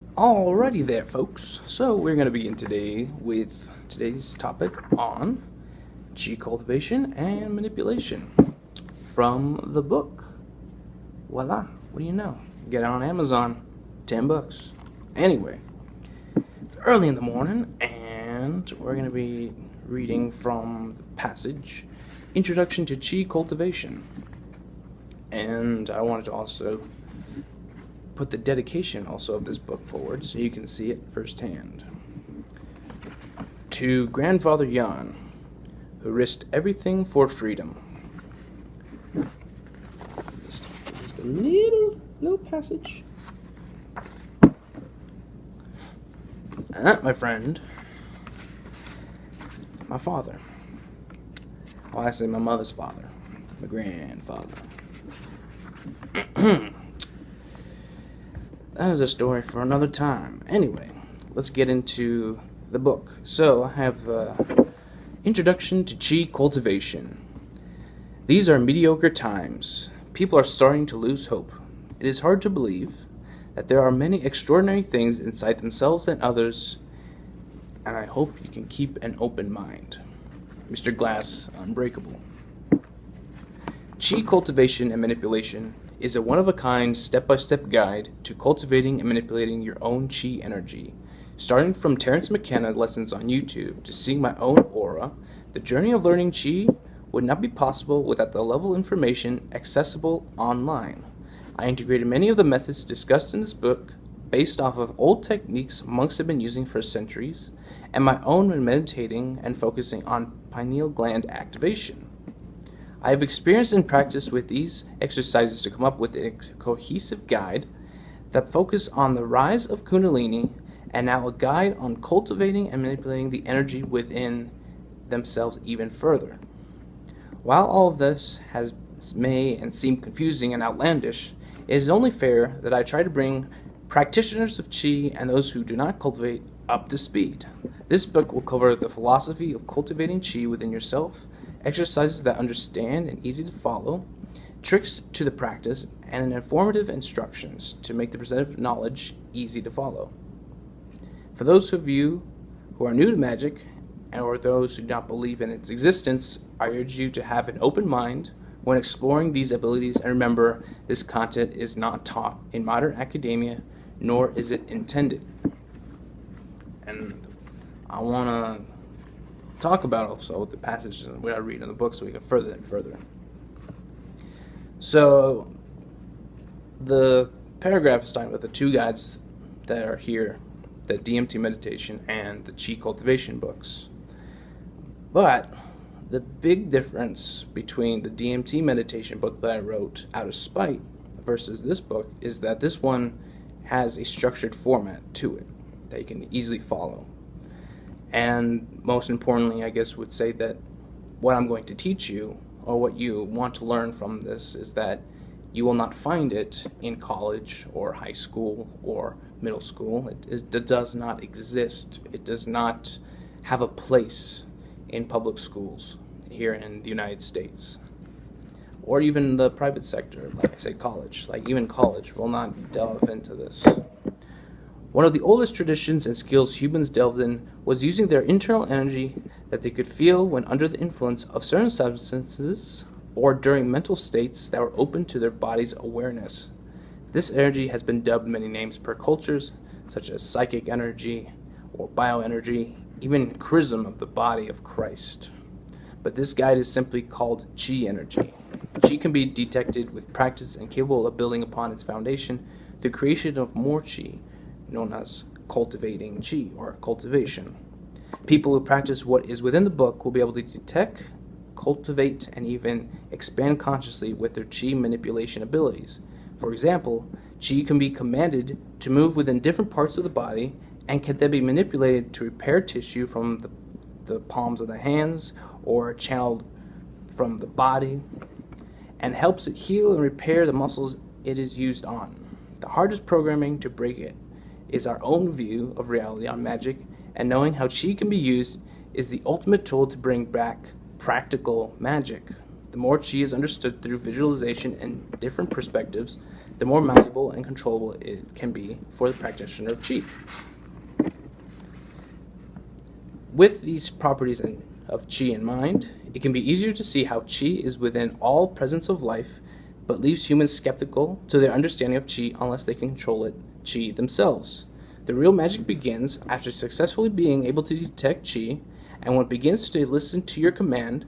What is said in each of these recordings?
Alrighty there, folks. So we're going to begin today with today's topic on chi cultivation and manipulation from the book. Voila! What do you know? Get it on Amazon, $10. Anyway, it's early in the morning, and we're going to be reading from the passage, Introduction to Chi Cultivation. And I wanted to also put the dedication also of this book forward so you can see it firsthand. To Grandfather Jan, who risked everything for freedom. Just a little passage. And that, my friend, my father. Well, I say my mother's father, my grandfather. That is a story for another time. Anyway, let's get into the book. So, I have Introduction to Chi Cultivation. These are mediocre times. People are starting to lose hope. It is hard to believe that there are many extraordinary things inside themselves and others, and I hope you can keep an open mind. Mr. Glass, Unbreakable. Chi Cultivation and Manipulation is a one-of-a-kind step-by-step guide to cultivating and manipulating your own chi energy. Starting from Terence McKenna lessons on YouTube to seeing my own aura, the journey of learning chi would not be possible without the level of information accessible online. I integrated many of the methods discussed in this book based off of old techniques monks have been using for centuries, and my own when meditating and focusing on pineal gland activation. I have experienced and practiced with these exercises to come up with a cohesive guide that focuses on the rise of Kundalini, and now a guide on cultivating and manipulating the energy within themselves even further. While all of this may seem confusing and outlandish, it is only fair that I try to bring practitioners of Qi and those who do not cultivate up to speed. This book will cover the philosophy of cultivating Qi within yourself, exercises that understand and easy to follow, tricks to the practice, and informative instructions to make the presented knowledge easy to follow. For those of you who are new to magic, or those who do not believe in its existence, I urge you to have an open mind when exploring these abilities, and remember, this content is not taught in modern academia, nor is it intended. And I want to talk about also the passages and what I read in the book so we can further that further. So the paragraph is starting with the two guides that are here, the DMT meditation and the Chi cultivation books. But the big difference between the DMT meditation book that I wrote out of spite versus this book is that this one has a structured format to it that you can easily follow. And most importantly, I guess would say that what I'm going to teach you, or what you want to learn from this, is that you will not find it in college or high school or middle school. It does not exist. It does not have a place in public schools here in the United States, or even the private sector, like I said, college. Like even college will not delve into this. One of the oldest traditions and skills humans delved in was using their internal energy that they could feel when under the influence of certain substances or during mental states that were open to their body's awareness. This energy has been dubbed many names per cultures, such as psychic energy or bioenergy, even chrism of the body of Christ. But this guide is simply called Chi energy. Chi can be detected with practice and capable of building upon its foundation the creation of more Chi, known as cultivating Qi or cultivation. People who practice what is within the book will be able to detect, cultivate, and even expand consciously with their Qi manipulation abilities. For example, Qi can be commanded to move within different parts of the body and can then be manipulated to repair tissue from the palms of the hands or channeled from the body, and helps it heal and repair the muscles it is used on. The hardest programming to break it is our own view of reality on magic, and knowing how Qi can be used is the ultimate tool to bring back practical magic. The more Qi is understood through visualization and different perspectives, the more malleable and controllable it can be for the practitioner of Qi. With these properties of Qi in mind, it can be easier to see how Qi is within all presence of life, but leaves humans skeptical to their understanding of Qi unless they can control it, Qi themselves. The real magic begins after successfully being able to detect Qi, and when it begins to listen to your command.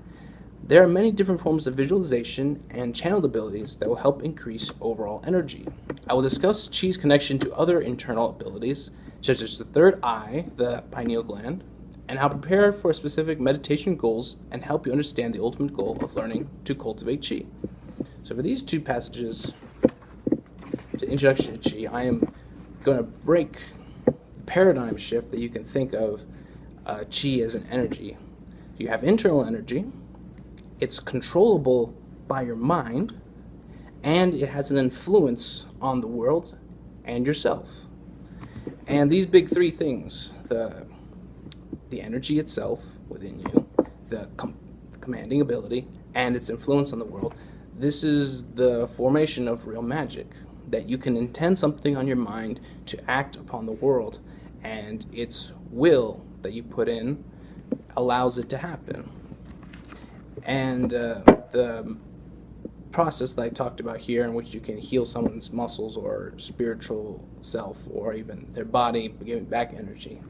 There are many different forms of visualization and channeled abilities that will help increase overall energy. I will discuss Qi's connection to other internal abilities, such as the third eye, the pineal gland, and how to prepare for specific meditation goals and help you understand the ultimate goal of learning to cultivate Qi. So for these two passages, the introduction to Qi, I am going to break the paradigm shift that you can think of Qi as an energy. You have internal energy. It's controllable by your mind, and it has an influence on the world and yourself. And these big three things, the energy itself within you, the commanding ability, and its influence on the world, this is the formation of real magic, that you can intend something on your mind to act upon the world, and its will that you put in allows it to happen. And the process that I talked about here, in which you can heal someone's muscles or spiritual self or even their body, giving back energy,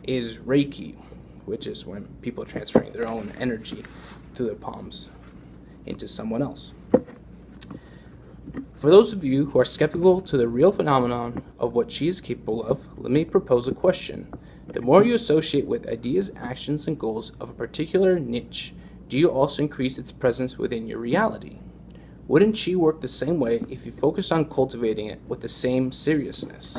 is Reiki, which is when people are transferring their own energy through their palms into someone else. For those of you who are skeptical to the real phenomenon of what Qi is capable of, let me propose a question. The more you associate with ideas, actions, and goals of a particular niche, do you also increase its presence within your reality? Wouldn't Qi work the same way if you focused on cultivating it with the same seriousness?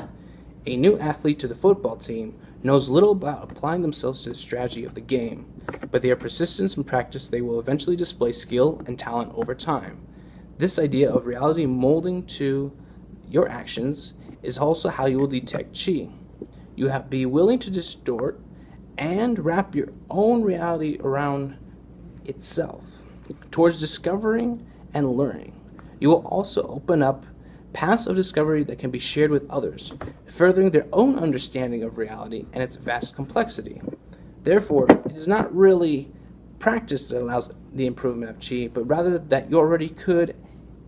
A new athlete to the football team knows little about applying themselves to the strategy of the game, but they are persistent in practice. They will eventually display skill and talent over time. This idea of reality molding to your actions is also how you will detect Qi. You have to be willing to distort and wrap your own reality around itself towards discovering and learning. You will also open up paths of discovery that can be shared with others, furthering their own understanding of reality and its vast complexity. Therefore, it is not really practice that allows the improvement of Qi, but rather that you already could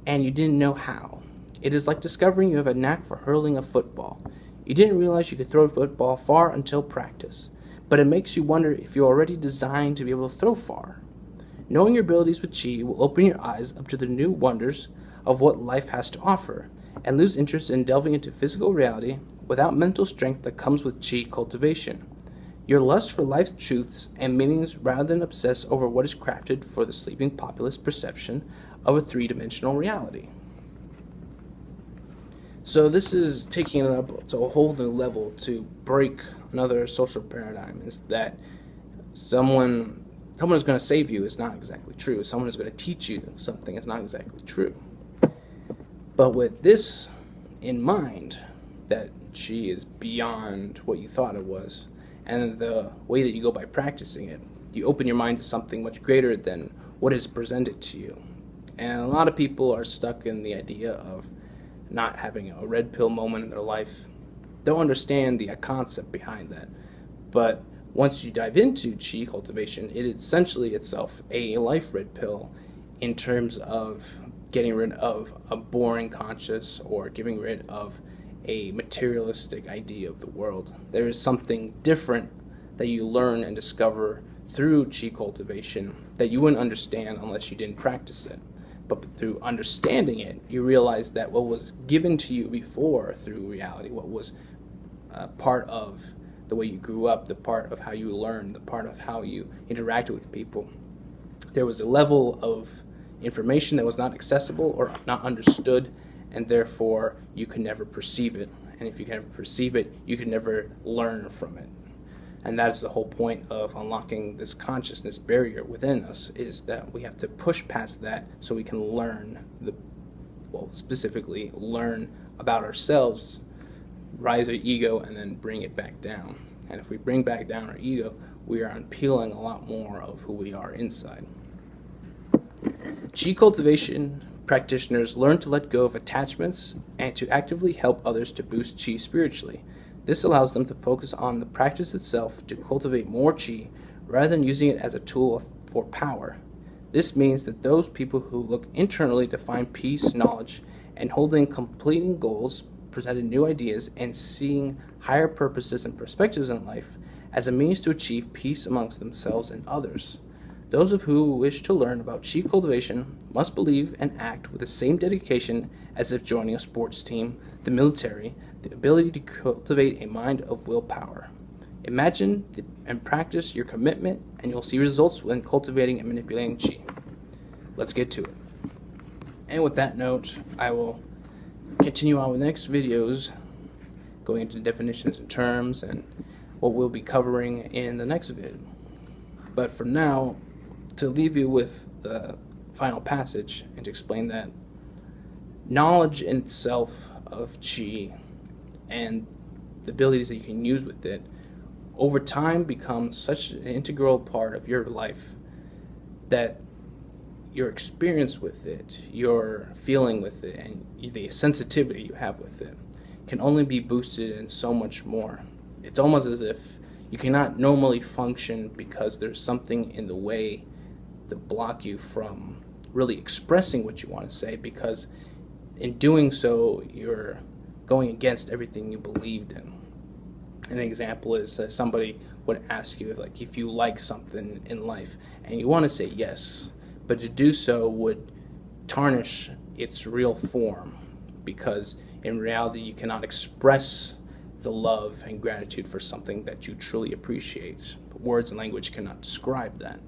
and you didn't know how. It is like discovering you have a knack for hurling a football. You didn't realize you could throw a football far until practice, but it makes you wonder if you're already designed to be able to throw far. Knowing your abilities with Qi will open your eyes up to the new wonders of what life has to offer, and lose interest in delving into physical reality without mental strength that comes with Qi cultivation. Your lust for life's truths and meanings rather than obsess over what is crafted for the sleeping populace perception of a three-dimensional reality. So this is taking it up to a whole new level to break another social paradigm, is that someone is going to save you is not exactly true. Someone is going to teach you something is not exactly true. But with this in mind, that Qi is beyond what you thought it was, and the way that you go by practicing it, you open your mind to something much greater than what is presented to you. And a lot of people are stuck in the idea of not having a red pill moment in their life. They'll understand the concept behind that. But once you dive into Qi cultivation, it is essentially itself a life red pill in terms of getting rid of a boring conscious or getting rid of a materialistic idea of the world. There is something different that you learn and discover through Qi cultivation that you wouldn't understand unless you didn't practice it. But through understanding it, you realize that what was given to you before through reality, what was part of the way you grew up, the part of how you learned, the part of how you interacted with people, there was a level of information that was not accessible or not understood, and therefore you could never perceive it. And if you can never perceive it, you can never learn from it. And that is the whole point of unlocking this consciousness barrier within us, is that we have to push past that so we can learn specifically learn about ourselves, rise our ego, and then bring it back down. And if we bring back down our ego, we are unpeeling a lot more of who we are inside. Qi cultivation Practitioners learn to let go of attachments and to actively help others to boost chi spiritually. This allows them to focus on the practice itself to cultivate more chi rather than using it as a tool for power. This means that those people who look internally to find peace, knowledge, and holding completing goals, presented new ideas, and seeing higher purposes and perspectives in life as a means to achieve peace amongst themselves and others. Those of who wish to learn about chi cultivation must believe and act with the same dedication as if joining a sports team, the military, the ability to cultivate a mind of willpower. Imagine and practice your commitment, and you'll see results when cultivating and manipulating chi. Let's get to it. And with that note, I will continue on with the next videos, going into definitions and terms and what we'll be covering in the next vid. But for now, to leave you with the final passage and to explain that knowledge in itself of chi and the abilities that you can use with it over time becomes such an integral part of your life that your experience with it, your feeling with it, and the sensitivity you have with it can only be boosted and so much more. It's almost as if you cannot normally function because there's something in the way to block you from really expressing what you want to say, because in doing so you're going against everything you believed in. An example is somebody would ask you if you like something in life and you want to say yes, but to do so would tarnish its real form, because in reality you cannot express the love and gratitude for something that you truly appreciate. Words and language cannot describe that.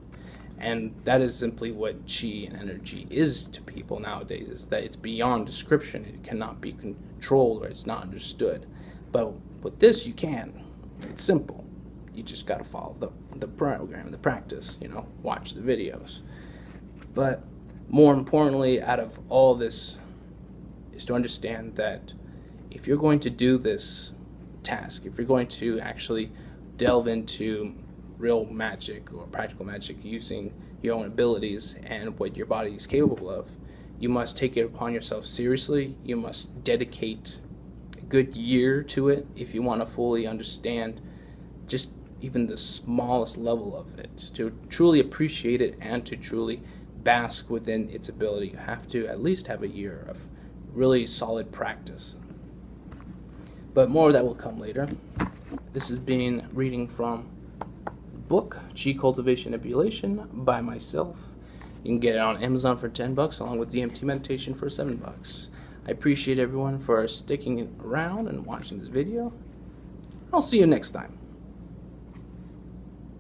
And that is simply what chi and energy is to people nowadays, is that it's beyond description. It cannot be controlled or it's not understood. But with this you can. It's simple. You just got to follow the program, the practice, watch the videos. But more importantly, out of all this, is to understand that if you're going to do this task, if you're going to actually delve into real magic or practical magic using your own abilities and what your body is capable of, you must take it upon yourself seriously. You must dedicate a good year to it if you want to fully understand just even the smallest level of it. To truly appreciate it and to truly bask within its ability, you have to at least have a year of really solid practice. But more of that will come later. This has been reading from the book Chi Cultivation and Manipulation by myself. You can get it on Amazon for $10 along with DMT meditation for $7. I appreciate everyone for sticking around and watching this video. I'll see you next time.